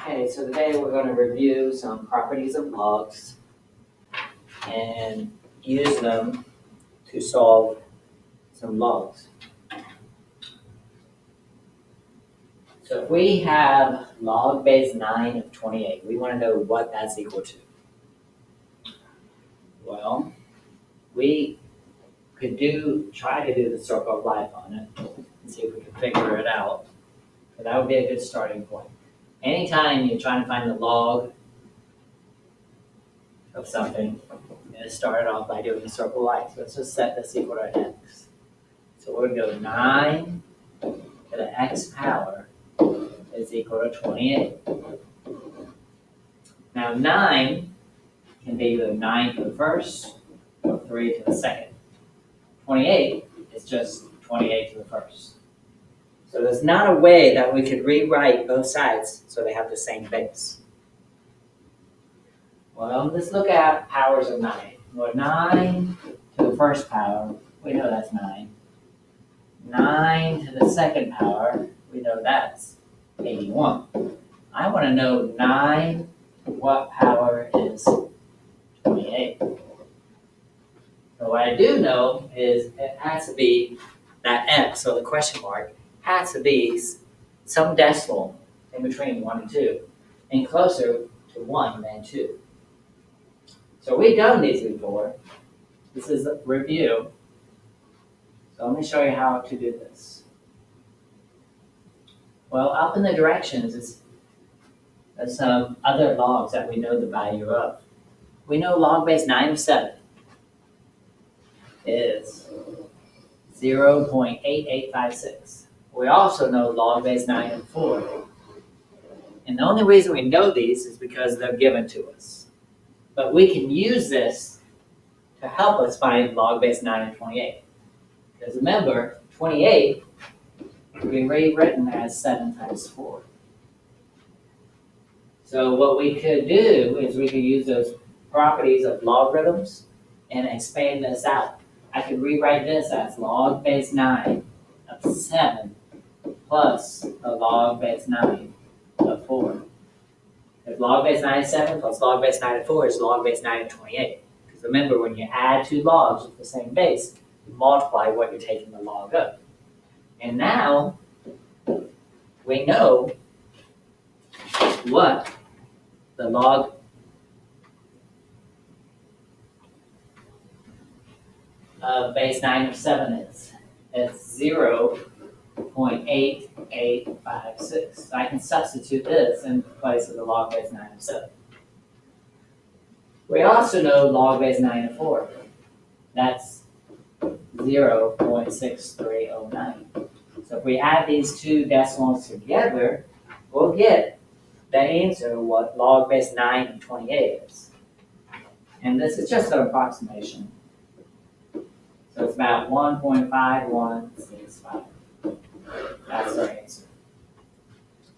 Okay, so today we're going to review some properties of logs and use them to solve some logs. So if we have log base 9 of 28, we want to know what that's equal to. Well, we could try to do the circle of life on it and see if we can figure it out. But that would be a good starting point. Anytime you're trying to find the log of something, and start it off by doing the circle of life. So let's just set this equal to x. So we're going to go 9 to the x power is equal to 28. Now 9 can be either 9 to the first or 3 to the second. 28 is just 28 to the first. So there's not a way that we could rewrite both sides so they have the same base. Well, let's look at powers of 9. Well, 9 to the first power, we know that's 9. 9 to the second power, we know that's 81. I want to know 9 what power is 28. So what I do know is it has to be that x, so the question mark, has to be some decimal in between 1 and 2, and closer to 1 than 2. So we've done these before. This is a review. So let me show you how to do this. Well, up in the directions is some other logs that we know the value of. We know log base 9 of 7 is 0.8856. We also know log base 9 of 4. And the only reason we know these is because they're given to us. But we can use this to help us find log base 9 of 28. Because remember, 28 can be rewritten as 7 times 4. So what we could do is we could use those properties of logarithms and expand this out. I could rewrite this as log base 9 of 7 plus the log base 9 of 4. If log base 9 of 7 plus log base 9 of 4 is log base 9 of 28. Because remember, when you add two logs with the same base, you multiply what you're taking the log of. And now, we know what the log of base 9 of 7 is. It's 0.8856. So I can substitute this in place of the log base 9 of 7. We also know log base 9 of 4. That's 0.6309. So if we add these two decimals together, we'll get the answer of what log base 9 of 28 is. And this is just an approximation. So it's about 1.5165. That's our answer.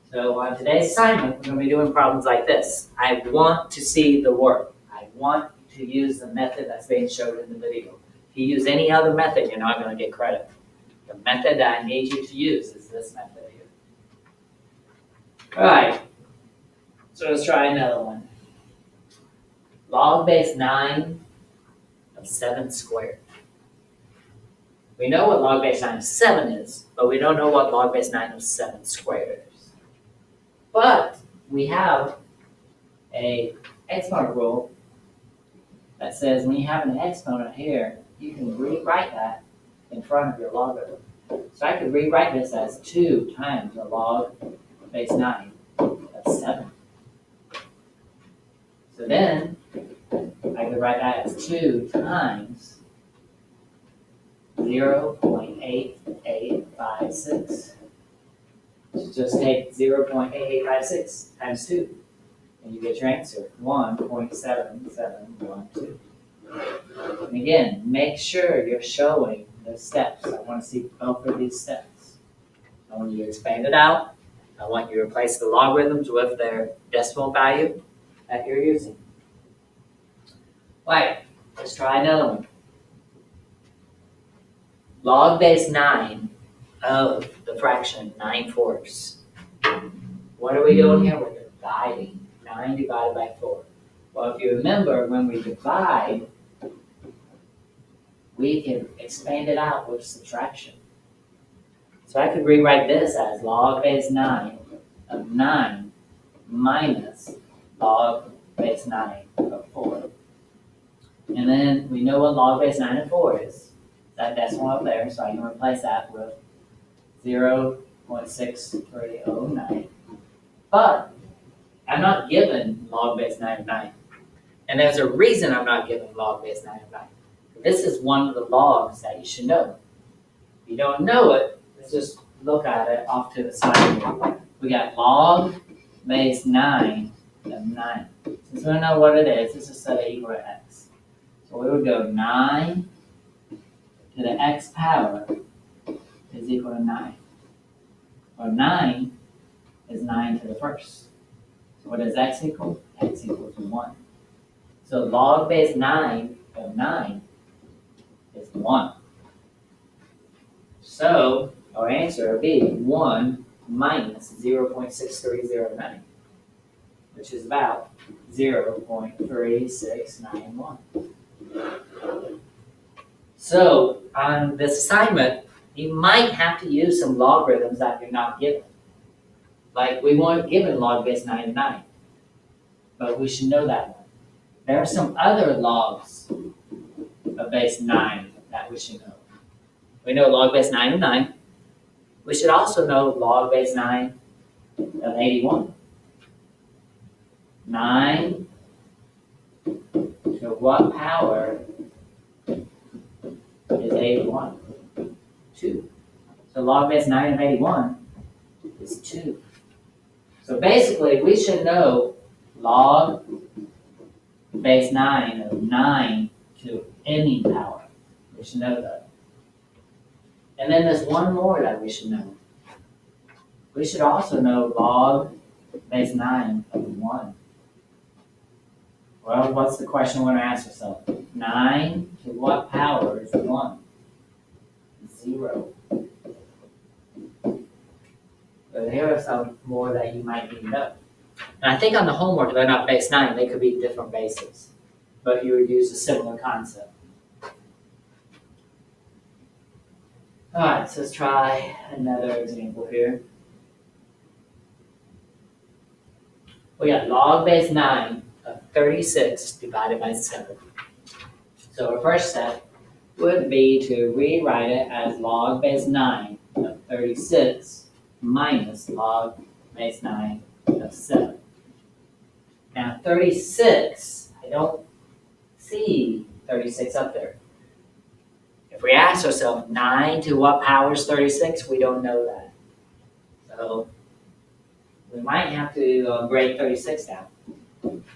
So on today's assignment, we're going to be doing problems like this. I want to see the work. I want to use the method that's being shown in the video. If you use any other method, you're not going to get credit. The method that I need you to use is this method here. All right. So let's try another one. Log base 9 of 7 squared. We know what log base 9 of 7 is, but we don't know what log base 9 of 7 squared is. But we have a exponent rule that says when you have an exponent here, you can rewrite that in front of your logarithm. So I could rewrite this as 2 times the log base 9 of 7. So then, I could write that as 2 times 0.8856. So just take 0.8856 times 2, and you get your answer, 1.7712. And again, make sure you're showing the steps. I want to see both of these steps. I want you to expand it out. I want you to replace the logarithms with their decimal value that you're using. Right, let's try another one. Log base 9 of the fraction 9/4. What are we doing here? We're dividing. 9 divided by 4. Well, if you remember, when we divide, we can expand it out with subtraction. So I could rewrite this as log base 9 of 9 minus log base 9 of 4. And then we know what log base 9 of 4 is. That decimal up there, so I can replace that with 0.6309. But I'm not given log base 9 of 9. And there's a reason I'm not given log base 9 of 9. This is one of the logs that you should know. If you don't know it, let's just look at it off to the side here. We got log base 9 of 9. Since we don't know what it is, let's just set it equal to x. So we would go 9 to the x power is equal to 9. Or 9 is 9 to the first. So what does x equal? X equals 1. So log base 9 of 9 is 1. So our answer would be 1 minus 0.6309, which is about 0.3691. So on this assignment, you might have to use some logarithms that you're not given. Like we weren't given log base 9 of 9, but we should know that one. There are some other logs of base 9 that we should know. We know log base 9 of 9. We should also know log base 9 of 81. 9 to what power is 81? 2. So log base 9 of 81 is 2. So basically, we should know log base 9 of 9 to any power. We should know that. And then there's one more that we should know. We should also know log base 9 of 1. Well, what's the question we're going to ask ourselves? 9 to what power is 1? 0. So here are some more that you might need to know. And I think on the homework, they're not base 9, they could be different bases. But you would use a similar concept. Alright, so let's try another example here. We got log base 9 of 36 divided by 7. So our first step would be to rewrite it as log base 9 of 36 minus log base 9 of 7. Now 36, I don't see 36 up there. If we ask ourselves 9 to what power is 36, we don't know that. So we might have to break 36 down.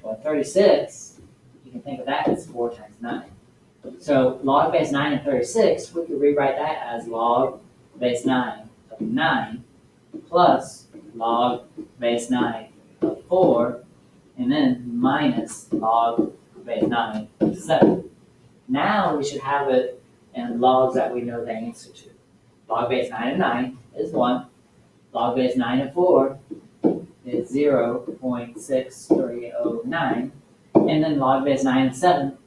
Well, 36, you can think of that as 4 times 9. So log base 9 of 36, we could rewrite that as log base 9 of 9 plus log base 9 of 4, and then minus log base 9 of 7. Now we should have it in logs that we know the answer to. Log base 9 of 9 is 1. Log base 9 of 4 is 0.6309. And then log base 9 of 7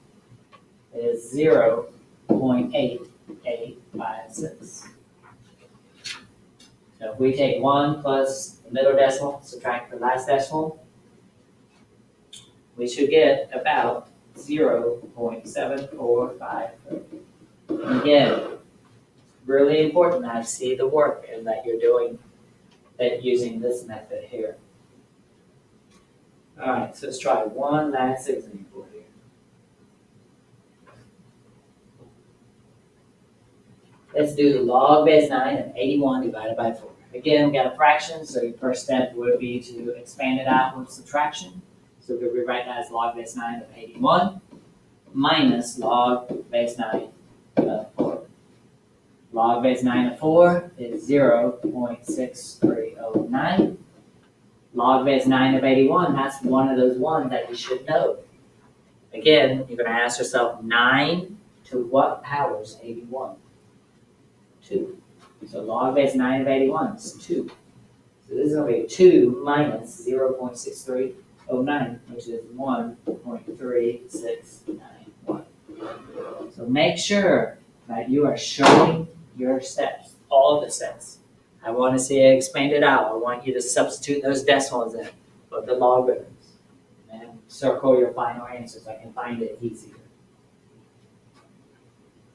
is 0.8856. So if we take 1 plus the middle decimal, subtract the last decimal, we should get about 0.7453. Again, really important that I see the work and that you're doing it using this method here. All right, so let's try one last example here. Let's do log base 9 of 81 divided by 4. Again, we got a fraction, so your first step would be to expand it out with subtraction. So we could rewrite that as log base 9 of 81 minus log base 9 of 4. Log base 9 of 4 is 0.6309. Log base 9 of 81, that's one of those ones that you should know. Again, you're going to ask yourself 9 to what power is 81? 2. So log base 9 of 81 is 2. So this is gonna be 2 minus 0.6309, which is 1.3691. So make sure that you are showing your steps, all the steps. I want to see it expanded out. I want you to substitute those decimals in with the logarithms and circle your final answers. I can find it easier.